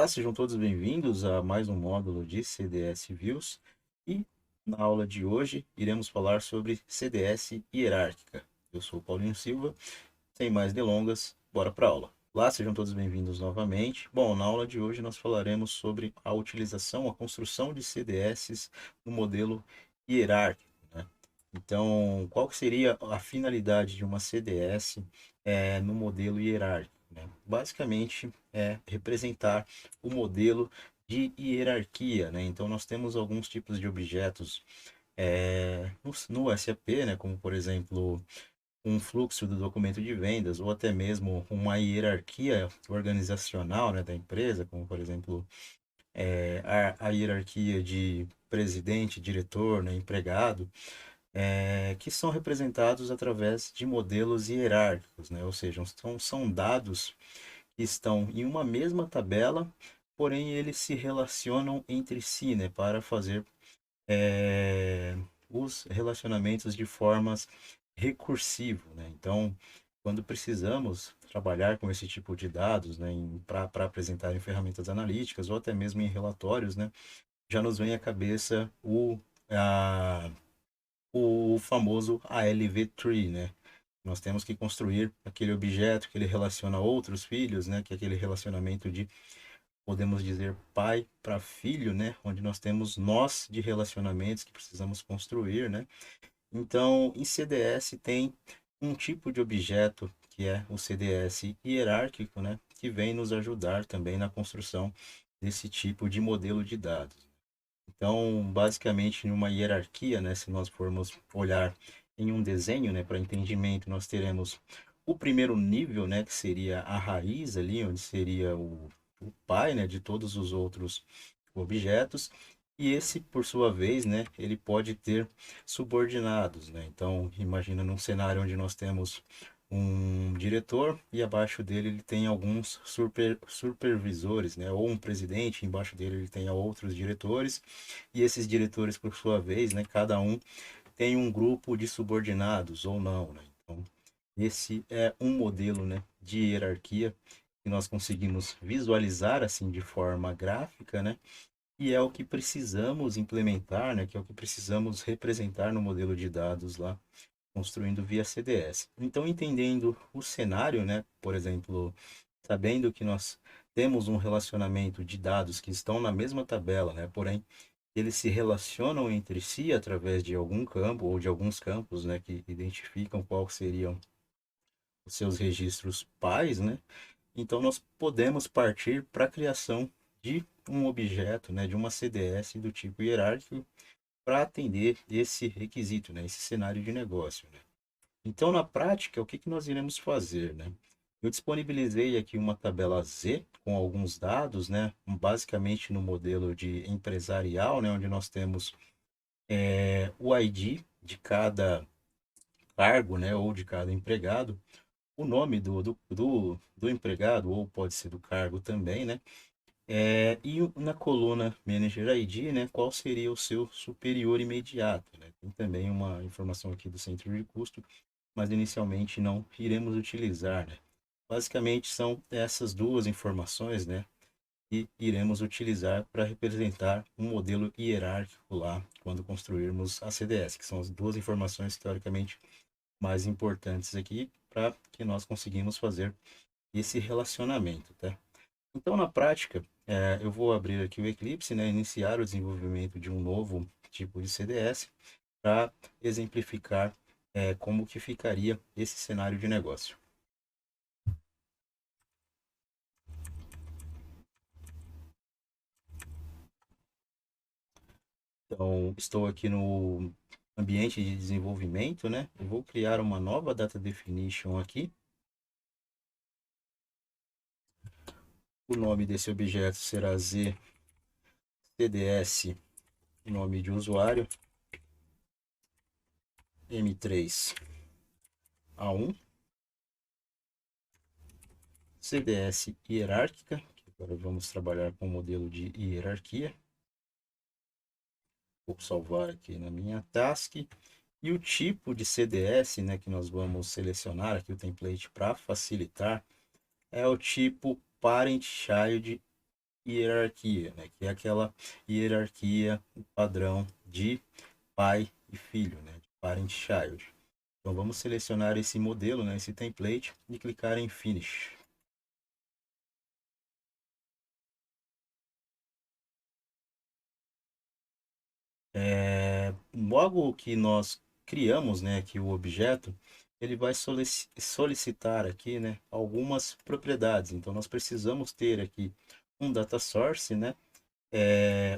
Sejam todos bem-vindos a mais um módulo de CDS Views e na aula de hoje iremos falar sobre CDS hierárquica. Eu sou o Paulinho Silva, sem mais delongas, bora para a aula. Sejam todos bem-vindos novamente. Bom, na aula de hoje nós falaremos sobre a utilização, a construção de CDS no modelo hierárquico, né? Então, qual que seria a finalidade de uma CDS no modelo hierárquico, né? Basicamente, é representar o modelo de hierarquia, né? Então, nós temos alguns tipos de objetos no SAP, né? Como, por exemplo, um fluxo do documento de vendas, ou até mesmo uma hierarquia organizacional, né, da empresa, como, por exemplo, a hierarquia de presidente, diretor, né, empregado, que são representados através de modelos hierárquicos, né? Ou seja, são dados que estão em uma mesma tabela, porém eles se relacionam entre si, né, para fazer os relacionamentos de formas recursivo, né? Então, quando precisamos trabalhar com esse tipo de dados, né, para apresentar em ferramentas analíticas ou até mesmo em relatórios, né, já nos vem à cabeça o famoso ALV-tree, né? Nós temos que construir aquele objeto que ele relaciona outros filhos, né? Que é aquele relacionamento de, podemos dizer, pai para filho, né? Onde nós temos nós de relacionamentos que precisamos construir, né? Então, em CDS tem um tipo de objeto que é o CDS hierárquico, né? Que vem nos ajudar também na construção desse tipo de modelo de dados. Então, basicamente, em uma hierarquia, né, se nós formos olhar em um desenho, né, para entendimento, nós teremos o primeiro nível, né, que seria a raiz ali, onde seria o pai, né, de todos os outros objetos. E esse, por sua vez, né, ele pode ter subordinados, né? Então, imagina num cenário onde nós temos um diretor e abaixo dele ele tem alguns supervisores, né? Ou um presidente, embaixo dele ele tem outros diretores, e esses diretores, por sua vez, né, cada um tem um grupo de subordinados ou não, né? Então, esse é um modelo, né, de hierarquia que nós conseguimos visualizar assim de forma gráfica, né? E é o que precisamos implementar, né, que é o que precisamos representar no modelo de dados lá, construindo via CDS. Então, entendendo o cenário, né, por exemplo, sabendo que nós temos um relacionamento de dados que estão na mesma tabela, né, porém eles se relacionam entre si através de algum campo ou de alguns campos, né, que identificam qual seriam os seus registros pais, né? Então nós podemos partir para a criação de um objeto, né, de uma CDS do tipo hierárquico para atender esse requisito, né, esse cenário de negócio, né? Então, na prática, o que que nós iremos fazer, né? Eu disponibilizei aqui uma tabela Z com alguns dados, né, basicamente no modelo de empresarial, né, onde nós temos o ID de cada cargo, né, ou de cada empregado, o nome do empregado, ou pode ser do cargo também, né? E na coluna Manager ID, né, qual seria o seu superior imediato, né? Tem também uma informação aqui do centro de custo, mas inicialmente não iremos utilizar, né? Basicamente são essas duas informações, né, que iremos utilizar para representar um modelo hierárquico lá quando construirmos a CDS, que são as duas informações teoricamente mais importantes aqui para que nós conseguimos fazer esse relacionamento, tá? Então, na prática, eu vou abrir aqui o Eclipse, né, iniciar o desenvolvimento de um novo tipo de CDS para exemplificar como que ficaria esse cenário de negócio. Então, estou aqui no ambiente de desenvolvimento, né? Eu vou criar uma nova data definition aqui. O nome desse objeto será ZCDS, nome de usuário, M3A1, CDS hierárquica, que agora vamos trabalhar com o modelo de hierarquia. Vou salvar aqui na minha task. E o tipo de CDS, né, que nós vamos selecionar aqui o template para facilitar, é o tipo Parent Child hierarquia, né? Que é aquela hierarquia padrão de pai e filho, né? De parent child. Então vamos selecionar esse modelo, né? Esse template e clicar em Finish. Logo que nós criamos, né, aqui o objeto, ele vai solicitar aqui, né, algumas propriedades. Então nós precisamos ter aqui um data source, né,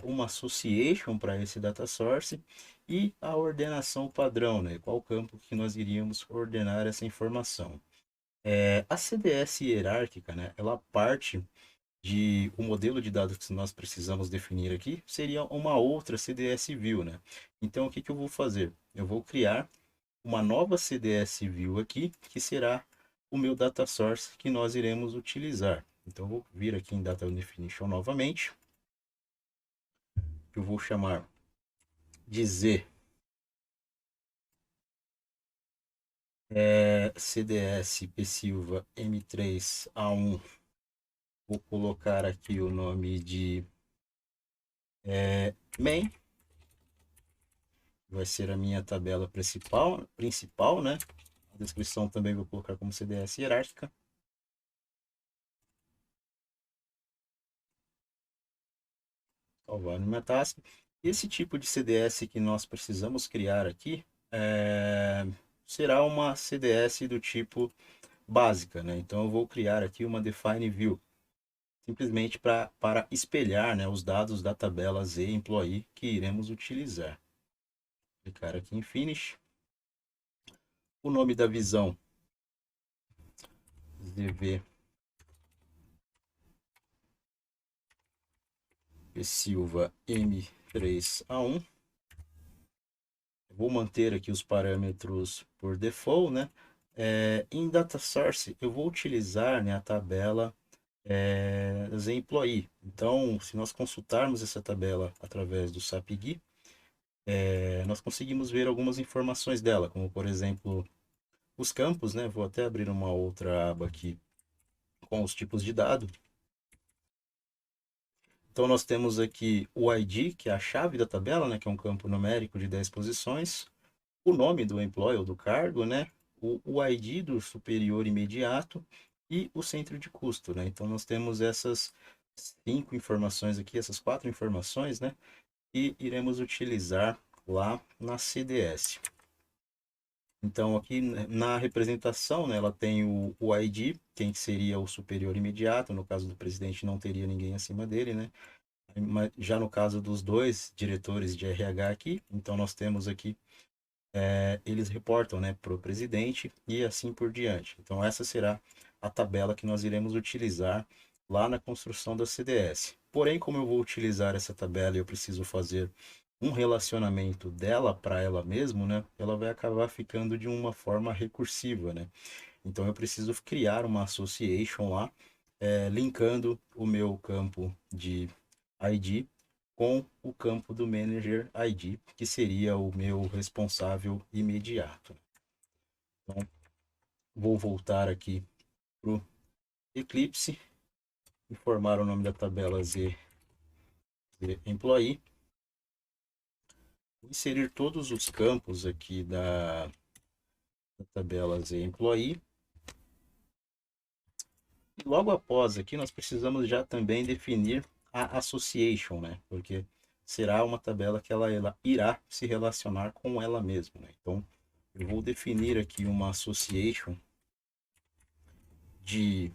uma association para esse data source e a ordenação padrão, né, qual campo que nós iríamos ordenar essa informação. A CDS hierárquica, né, ela parte de o modelo de dados que nós precisamos definir aqui seria uma outra CDS view, né? Então, o que que eu vou fazer? Eu vou criar uma nova CDS view aqui, que será o meu data source que nós iremos utilizar. Então, eu vou vir aqui em Data Definition novamente. Eu vou chamar de Z CDS P Silva M3A1. Vou colocar aqui o nome de main. Vai ser a minha tabela principal, né? A descrição também vou colocar como CDS hierárquica. Salvar minha task. Esse tipo de CDS que nós precisamos criar aqui será uma CDS do tipo básica, né? Então eu vou criar aqui uma define view, simplesmente para espelhar, né, os dados da tabela Z employee que iremos utilizar. Clicar aqui em Finish. O nome da visão ZV Silva M3A1. Vou manter aqui os parâmetros por default, né? Em Data Source, eu vou utilizar, né, a tabela das employee. Então, se nós consultarmos essa tabela através do SAP-GUI, nós conseguimos ver algumas informações dela, como, por exemplo, os campos, né? Vou até abrir uma outra aba aqui com os tipos de dado. Então, nós temos aqui o ID, que é a chave da tabela, né? Que é um campo numérico de 10 posições. O nome do employee ou do cargo, né? O ID do superior imediato e o centro de custo, né? Então nós temos essas 5 informações aqui, essas 4 informações, né? E iremos utilizar lá na CDS. Então aqui na representação, né, ela tem o ID, quem seria o superior imediato, no caso do presidente não teria ninguém acima dele, né? Mas já no caso dos dois diretores de RH aqui, então nós temos aqui eles reportam, né, para o presidente e assim por diante. Então, essa será a tabela que nós iremos utilizar lá na construção da CDS. Porém, como eu vou utilizar essa tabela e eu preciso fazer um relacionamento dela para ela mesma, né, ela vai acabar ficando de uma forma recursiva, né? Então, eu preciso criar uma association lá, linkando o meu campo de ID com o campo do Manager ID, que seria o meu responsável imediato. Então, vou voltar aqui para o Eclipse, informar o nome da tabela Z Employee, inserir todos os campos aqui da tabela Z Employee. E logo após aqui, nós precisamos já também definir a association, né? Porque será uma tabela que ela irá se relacionar com ela mesma, né? Então, eu vou definir aqui uma association de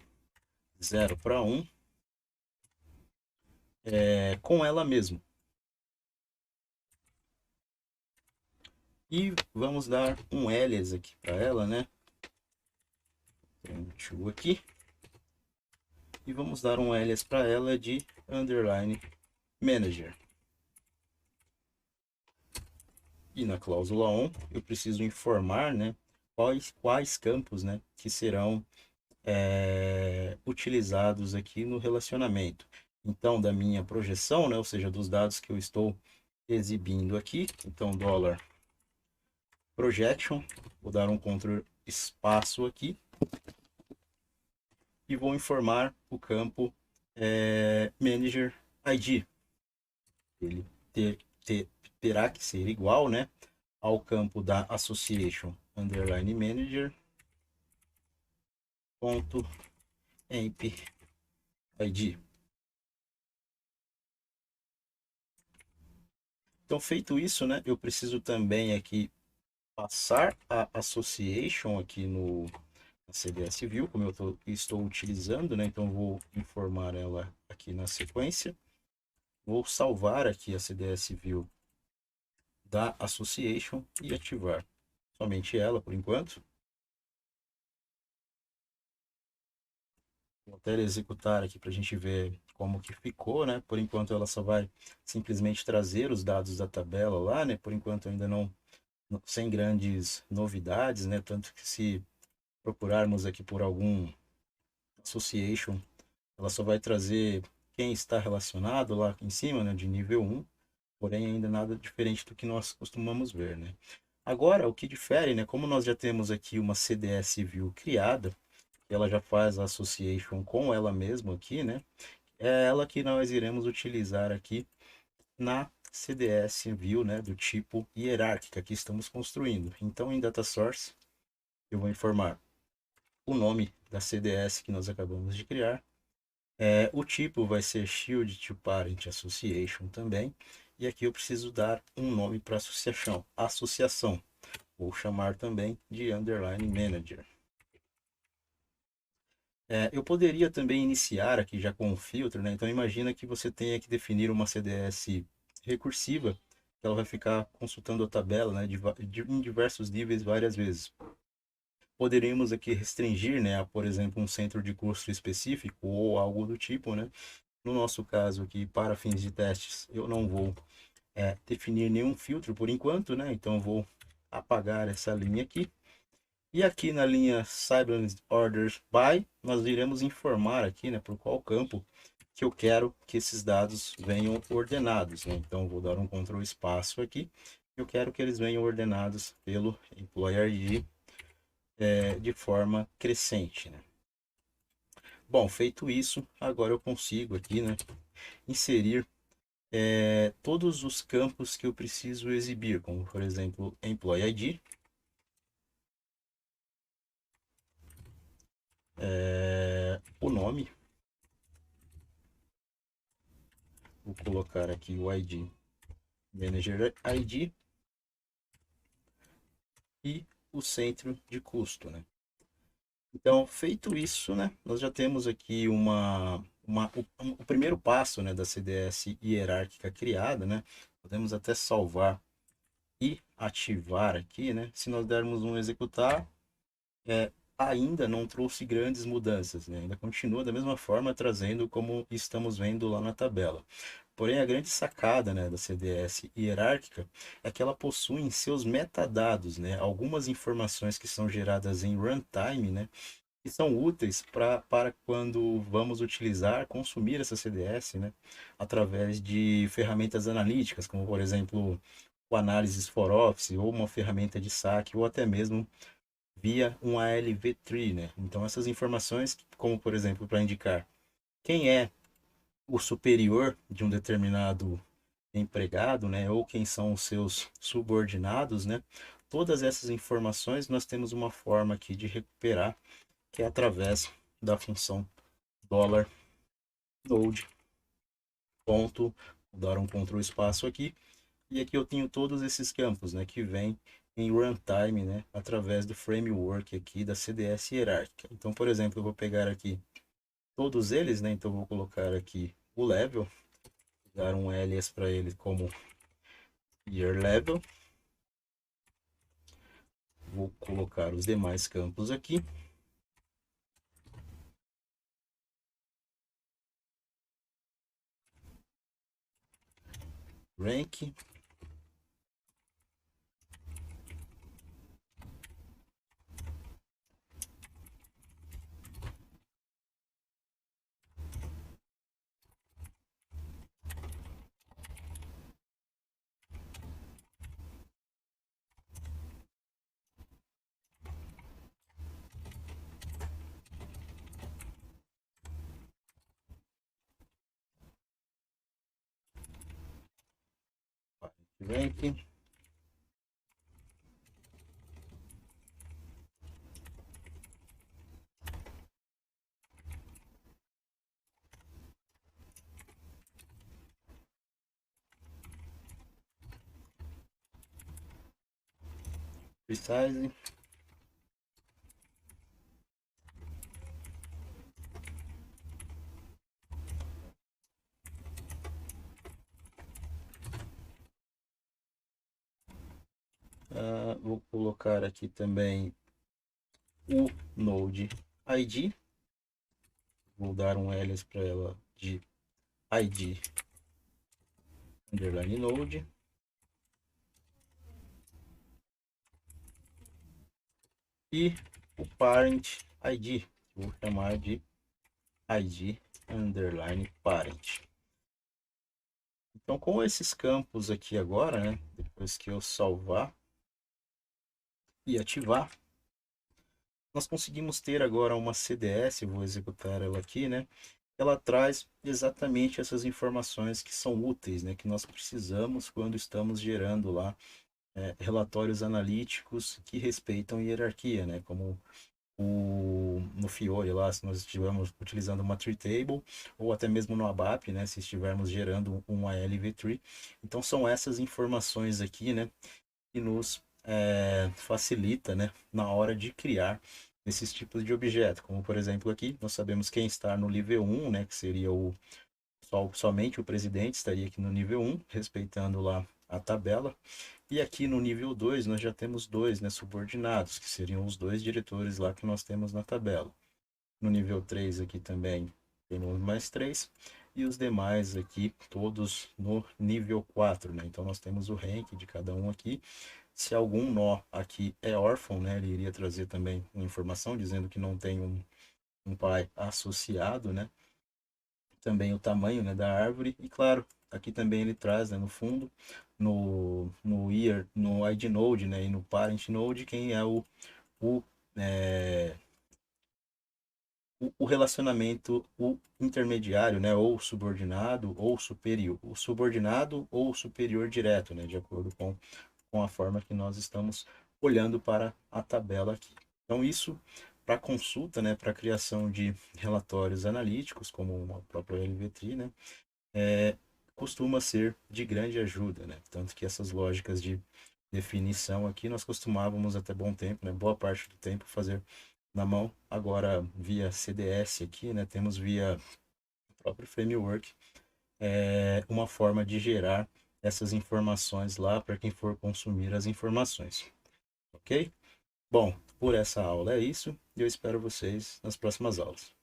0 para 1 com ela mesma. E vamos dar um alias aqui para ela, né? Tem um to aqui. E vamos dar um alias para ela de underline manager. E na cláusula on, eu preciso informar, né, quais campos, né, que serão utilizados aqui no relacionamento. Então, da minha projeção, né, ou seja, dos dados que eu estou exibindo aqui. Então, dólar projection, vou dar um Ctrl espaço aqui e vou informar o campo Manager ID. Ele ter, terá que ser igual, né, ao campo da association underline manager ponto emp ID. Então, feito isso, né, eu preciso também aqui passar a association aqui no na CDS View, como estou utilizando, né, então vou informar ela aqui na sequência. Vou salvar aqui a CDS View da association e ativar somente ela por enquanto. Vou até executar aqui para a gente ver como que ficou, né? Por enquanto ela só vai simplesmente trazer os dados da tabela lá, né? Por enquanto ainda não, sem grandes novidades, né? Tanto que se procurarmos aqui por algum association, ela só vai trazer quem está relacionado lá em cima, né? De nível 1, porém ainda nada diferente do que nós costumamos ver, né? Agora, o que difere, né? Como nós já temos aqui uma CDS View criada, ela já faz a association com ela mesma aqui, né? É ela que nós iremos utilizar aqui na CDS View, né, do tipo hierárquica que estamos construindo. Então, em Data Source, eu vou informar o nome da CDS que nós acabamos de criar. O tipo vai ser Shield to Parent Association também. E aqui eu preciso dar um nome para associação. Vou chamar também de Underline Manager. Eu poderia também iniciar aqui já com um filtro, né? Então imagina que você tenha que definir uma CDS recursiva, que ela vai ficar consultando a tabela, né, em diversos níveis várias vezes. Poderíamos aqui restringir, né, a, por exemplo, um centro de custo específico ou algo do tipo, né? No nosso caso aqui, para fins de testes, eu não vou definir nenhum filtro por enquanto, né? Então vou apagar essa linha aqui. E aqui na linha Silence Orders By, nós iremos informar aqui, né, por qual campo que eu quero que esses dados venham ordenados, né? Então, vou dar um Ctrl espaço aqui. Eu quero que eles venham ordenados pelo Employer ID de forma crescente, né? Bom, feito isso, agora eu consigo aqui, né, inserir todos os campos que eu preciso exibir, como por exemplo, Employee ID, o nome. Vou colocar aqui o ID, Manager ID e o centro de custo, né? Então, feito isso, né, nós já temos aqui o primeiro passo, né, da CDS hierárquica criada, né? Podemos até salvar e ativar aqui, né? Se nós dermos um executar, ainda não trouxe grandes mudanças, né? Ainda continua da mesma forma trazendo como estamos vendo lá na tabela. Porém, a grande sacada, né, da CDS hierárquica é que ela possui em seus metadados, né, algumas informações que são geradas em runtime, né, que são úteis para quando vamos utilizar, consumir essa CDS, né, através de ferramentas analíticas, como por exemplo o Analysis for Office, ou uma ferramenta de saque, ou até mesmo via um ALV tree, né? Então essas informações, como por exemplo para indicar quem é o superior de um determinado empregado, né, ou quem são os seus subordinados, né? Todas essas informações nós temos uma forma aqui de recuperar, que é através da função $node ponto, vou dar um Ctrl espaço aqui, e aqui eu tenho todos esses campos, né, que vêm em runtime, né, através do framework aqui da CDS hierárquica. Então, por exemplo, eu vou pegar aqui todos eles, né, então eu vou colocar aqui o level, dar um alias para ele como year level, vou colocar os demais campos aqui, rank, rank. Resize. Vou colocar aqui também o Node ID. Vou dar um alias para ela de ID underline Node. E o parent ID. Vou chamar de ID underline parent. Então, com esses campos aqui agora, né, depois que eu salvar e ativar, nós conseguimos ter agora uma CDS, vou executar ela aqui, né? Ela traz exatamente essas informações que são úteis, né? Que nós precisamos quando estamos gerando lá relatórios analíticos que respeitam hierarquia, né? Como no Fiori lá, se nós estivermos utilizando uma tree table, ou até mesmo no ABAP, né? Se estivermos gerando um ALV tree. Então são essas informações aqui, né? Que nos facilita, né, na hora de criar esses tipos de objeto, como por exemplo aqui, nós sabemos quem está no nível 1, né, que seria somente o presidente estaria aqui no nível 1, respeitando lá a tabela, e aqui no nível 2 nós já temos dois, né, subordinados, que seriam os dois diretores lá que nós temos na tabela. No nível 3 aqui também temos mais três, e os demais aqui todos no nível 4, né? Então nós temos o rank de cada um aqui. Se algum nó aqui é órfão, né, ele iria trazer também uma informação dizendo que não tem um pai associado, né? Também o tamanho, né, da árvore. E claro, aqui também ele traz, né, no fundo, no year, no ID node, né, e no parent node, quem é o, é, o relacionamento, o intermediário, né, ou subordinado ou superior, o subordinado ou superior direto, né, de acordo com a forma que nós estamos olhando para a tabela aqui. Então, isso para consulta, né, para criação de relatórios analíticos, como o próprio LVTree, né, costuma ser de grande ajuda, né? Tanto que essas lógicas de definição aqui nós costumávamos até bom tempo, né, boa parte do tempo fazer na mão. Agora via CDS aqui, né, temos via próprio framework uma forma de gerar essas informações lá para quem for consumir as informações, ok? Bom, por essa aula é isso e eu espero vocês nas próximas aulas.